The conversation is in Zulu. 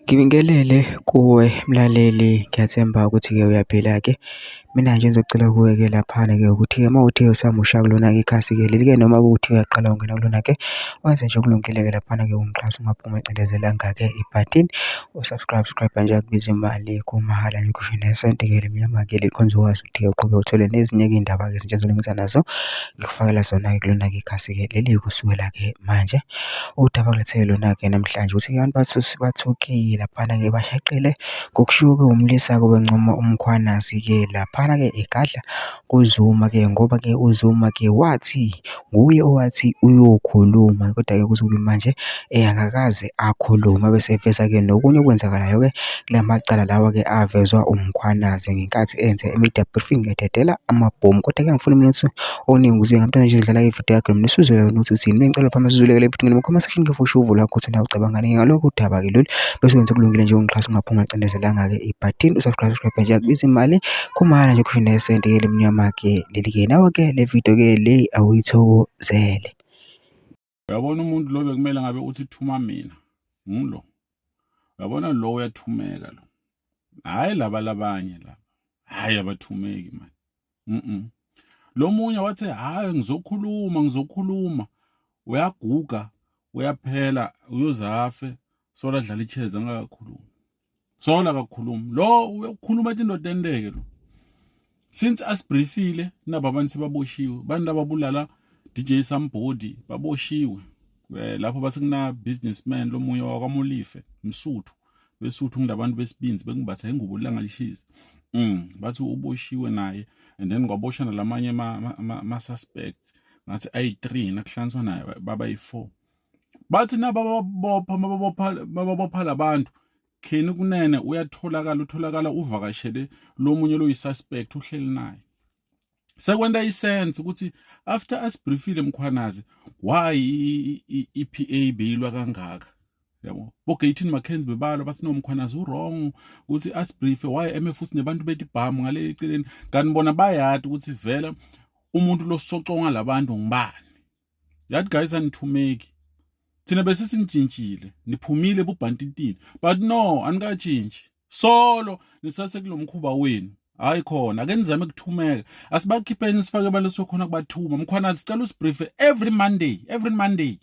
Ngibingelele kuwe mlaleli, ngiyathemba ukuthi-ke uyaphila-ke. Mina nje engizocela kuwe-ke laphana-ke ukuthi-ke uma uthe usamusha kulona-ke ikhasi-ke leli-ke, noma kuwukuthi uyaqala ungena kulona-ke, wenze nje okulungile-ke laphana-ke ungixhase ungaphumi ecindezelanga-ke ibhathini usubscribe nje akubizi imali kumahhala nje kusho nesenti-ke limnyama-ke likhonza ukwazi ukuthi-ke uqhube uthole nezinye-ke iy'ndaba-ke ezintsha ezolungisa nazo ngikufakela zona-ke kulona-ke ikhasi-ke leli kusukela-ke manje. Udaba ngilethele lona-ke namhlanje ukuthi-ke abantu bathukile laphana-ke bashaqile ngokushiwo-ke umlisa-ke wencoma umkhwanazi-ke laphana-ke egadla kuZuma-ke ngoba-ke uZuma-ke wathi nguye owathi uyokhuluma kodwa-ke kuzobe manje akakaze akhuluma bese eveza-ke nokunye okwenzakalayo-ke kula macala lawa-ke avezwa umkhwanazi ngenkathi enze i-media briefing ededela amabhomu. Kodwa-ke angifuni mina ukuthi oningi ukuze ngamntwana nje ngidlala ividiyo yakhe mina usuzwele ukuthi uthini. Ngicela phama sizuleke le video ngene comment section ngifusha uvo lakho ukuthi nawe ucabangani ngalokho udaba-ke lolu bese wenza okulungile nje ungixhasa ungaphuma ecindezelanga-ke ibhathini usubscribe nje akubizi imali kumahhala nje kusho nesenti-ke limnyama-ke leli-ke nawe-ke le video-ke le awuyithokozele. Uyabona umuntu lo bekumele ngabe uthi thuma mina ngilo. Uyabona lo uyathumeka lo. Hayi laba labanye laba. Hayi abathumeki manje. Lo munye wathi hayi ngizokhuluma. Uyaguga, uyaphela, uyozafe, sola dlala icheza ngakakhuluma. Sola akakhuluma. Lo uyokhuluma ethi indoda endeke lo. Since asibriefile naba abantu sebaboshiwe, bantu lababulala DJ Sambodi baboshiwe. Lapho bathi kuna businessman lo munye wakwaMolife, Msuthu. Besuthu ngilabantu besibinzi bengibatha ingubo langa lishiza. Bathi uboshiwe naye and then kwaboshana lamanye ma suspects ngathi ay3 nakuhlanzwa naye baba yi4. Bathi nababopha labantu kheni kunene utholakala uvakashele lo munye lo yisuspect uhleli naye. Sekwenda isense ukuthi after asibriefile mkhwanazi why iPA beyilwa kangaka. Yabo boGaten Mackenzie bebalo bathi no mkhwanazi wrong ukuthi asibriefe why futhi nebantu bethi bhamu ngale eceleni kanibona bayadi ukuthi vela umuntu lo soconga labantu ngibani. Yathi guys anithumeki. Thina bese sinintshintshile niphumile ebubhantitini but no anikatshintshi solo nisase kulomkhuba wenu hayi khona ake nizame ukuthumeka asibakhipheni sifake abantu sokhona kubathuma mkhwanazi sicela usibriefe every Monday